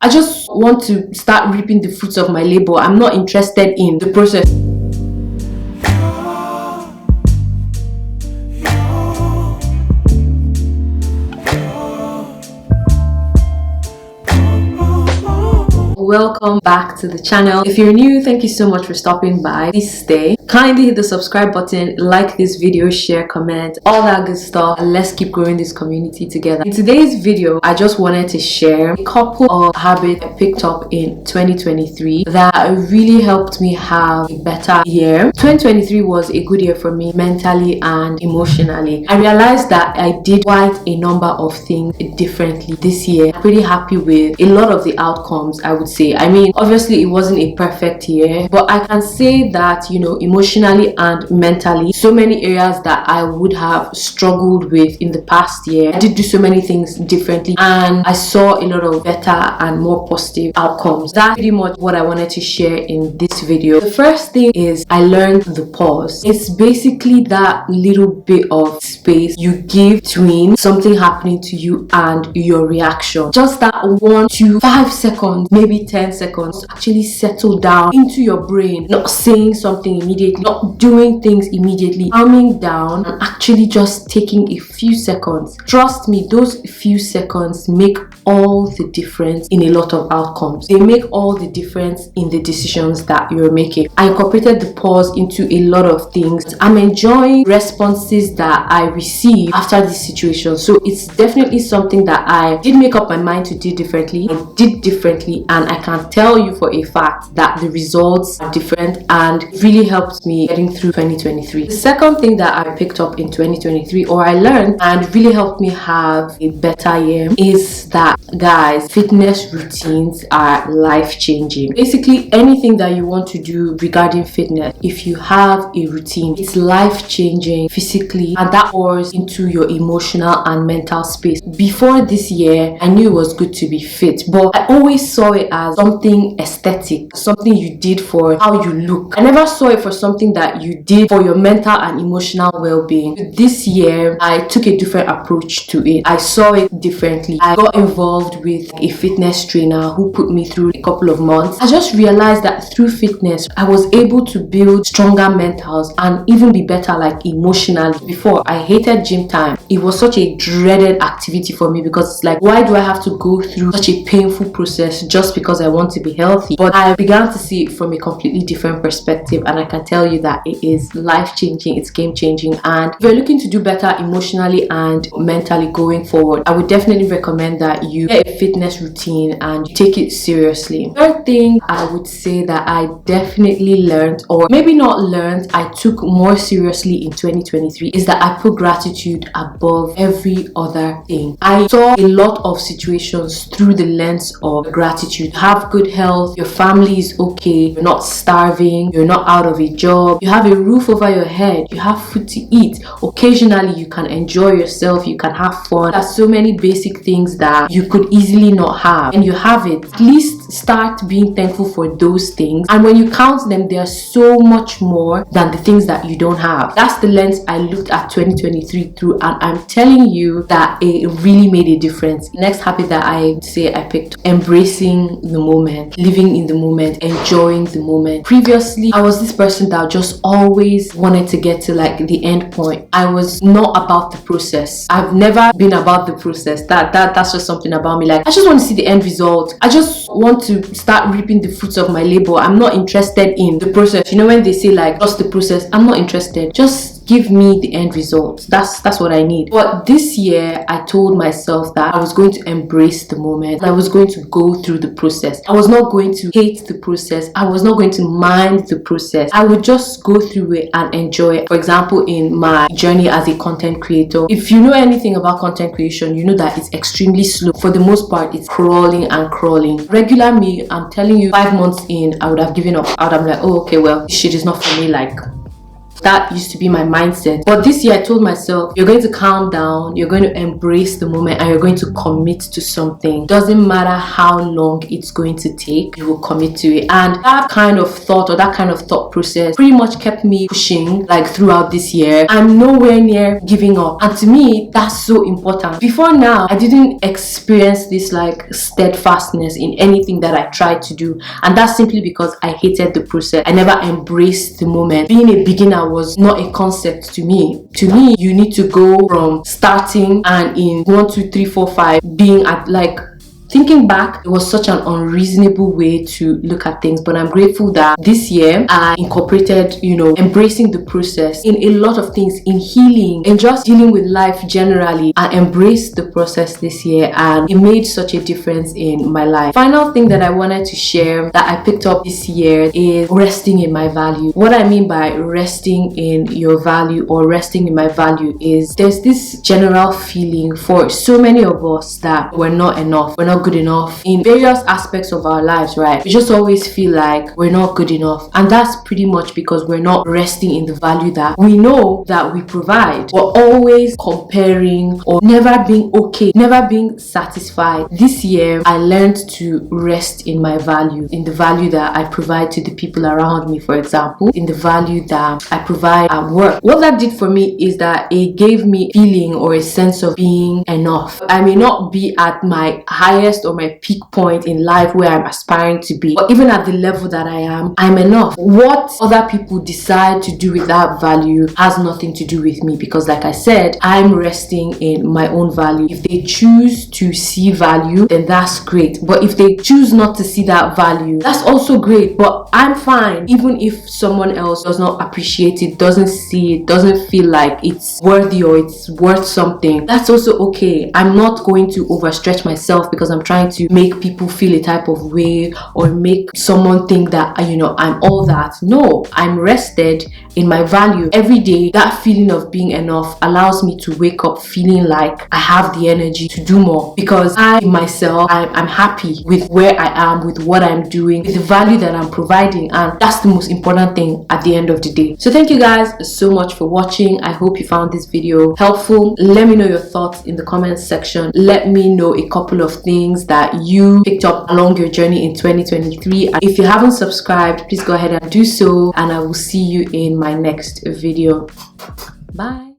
I just want to start reaping the fruits of my labor. I'm not interested in the process. Welcome back to the channel. If you're new, thank you so much for stopping by. Please stay. Kindly hit the subscribe button, like this video, share, comment, all that good stuff, and let's keep growing this community together. In today's video, I just wanted to share a couple of habits I picked up in 2023 that really helped me have a better year. 2023 was a good year for me mentally and emotionally. I realized that I did quite a number of things differently this year. I'm pretty happy with a lot of the outcomes, I would say. I mean, obviously it wasn't a perfect year, but I can say that, you know, emotionally and mentally, so many areas that I would have struggled with in the past year, I did do so many things differently and I saw a lot of better and more positive outcomes. That's pretty much what I wanted to share in this video. The first thing is I learned the pause. It's basically that little bit of space you give between something happening to you and your reaction. Just that 1 to 5 seconds, maybe 10 seconds to actually settle down into your brain, not saying something immediately, not doing things immediately, calming down and actually just taking a few seconds. Trust me, those few seconds make all the difference in a lot of outcomes. They make all the difference in the decisions that you're making. I incorporated the pause into a lot of things. I'm enjoying responses that I receive after this situation, so it's definitely something that I did make up my mind to do differently. I did differently, and I can tell you for a fact that the results are different and really helped me getting through 2023. The second thing that I picked up in 2023, or I learned and really helped me have a better year, is that, guys, fitness routines are life-changing. Basically, anything that you want to do regarding fitness, if you have a routine, it's life-changing physically, and that pours into your emotional and mental space. Before this year, I knew it was good to be fit, but I always saw it as something aesthetic, something you did for how you look. I never saw it for something that you did for your mental and emotional well-being. This year, I took a different approach to it. I saw it differently. I got involved with a fitness trainer who put me through a couple of months. I just realized that through fitness, I was able to build stronger mentals and even be better, like, emotionally. Before, I hated gym time. It was such a dreaded activity for me because it's like, why do I have to go through such a painful process just because I want to be healthy? But I began to see it from a completely different perspective, and I can tell you that it is life-changing, it's game-changing. And if you're looking to do better emotionally and mentally going forward, I would definitely recommend that you get a fitness routine and you take it seriously. Third thing I would say that I definitely learned, or maybe not learned, I took more seriously in 2023, is that I put gratitude above every other thing. I saw a lot of situations through the lens of gratitude. Have good health, your family is okay, you're not starving, you're not out of a job, you have a roof over your head, you have food to eat, occasionally you can enjoy yourself, you can have fun. There's so many basic things that you could easily not have, and you have it. At least start being thankful for those things, and when you count them, they are so much more than the things that you don't have. That's the lens I looked at 2023 through, and I'm telling you that it really made a difference. Next habit that I say I picked: embracing the moment, living in the moment, enjoying the moment. Previously, I was this person that just always wanted to get to, like, the end point. I was not about the process. I've never been about the process. That's just something about me. Like, I just want to see the end result. I just want to start reaping the fruits of my labor. I'm not interested in the process. You know, when they say, like, just the process, I'm not interested. Just give me the end result. That's what I need. But this year, I told myself that I was going to embrace the moment. I was going to go through the process. I was not going to hate the process. I was not going to mind the process. I would just go through it and enjoy it. For example, in my journey as a content creator, if you know anything about content creation, you know that it's extremely slow. For the most part, it's crawling and crawling. Regular me, I'm telling you, 5 months in, I would have given up. I would have been like, oh, okay, well, this shit is not for me. Like, That used to be my mindset. But this year I told myself, you're going to calm down, you're going to embrace the moment, and you're going to commit to something. Doesn't matter how long it's going to take, you will commit to it. And that kind of thought, or that kind of thought process, pretty much kept me pushing like throughout this year. I'm nowhere near giving up, and to me that's so important. Before now, I didn't experience this like steadfastness in anything that I tried to do, and that's simply because I hated the process. I never embraced the moment. Being a beginner was not a concept to me. To me, you need to go from starting and in 1, 2, 3, 4, 5 being at like, thinking back, it was such an unreasonable way to look at things. But I'm grateful that this year I incorporated, embracing the process in a lot of things, in healing and just dealing with life generally. I embraced the process this year, and it made such a difference in my life. Final thing that I wanted to share that I picked up this year is resting in my value. What I mean by resting in your value or resting in my value is there's this general feeling for so many of us that we're not enough, we're not good enough in various aspects of our lives, right? We just always feel like we're not good enough, and that's pretty much because we're not resting in the value that we know that we provide. We're always comparing or never being okay, never being satisfied. This year I learned to rest in my value, in the value that I provide to the people around me, for example, in the value that I provide at work. What that did for me is that it gave me feeling or a sense of being enough. I may not be at my highest or my peak point in life where I'm aspiring to be, but even at the level that I am, I'm enough. What other people decide to do with that value has nothing to do with me, because like I said, I'm resting in my own value. If they choose to see value, then that's great, but if they choose not to see that value, that's also great. But I'm fine even if someone else does not appreciate it, doesn't see it, doesn't feel like it's worthy or it's worth something. That's also okay. I'm not going to overstretch myself because I'm trying to make people feel a type of way or make someone think that I'm all that. No, I'm rested in my value. Every day, that feeling of being enough allows me to wake up feeling like I have the energy to do more, because I'm happy with where I am, with what I'm doing, with the value that I'm providing, and that's the most important thing at the end of the day. So thank you guys so much for watching. I hope you found this video helpful. Let me know your thoughts in the comments section. Let me know a couple of things that you picked up along your journey in 2023. And if you haven't subscribed, please go ahead and do so, and I will see you in my next video. Bye.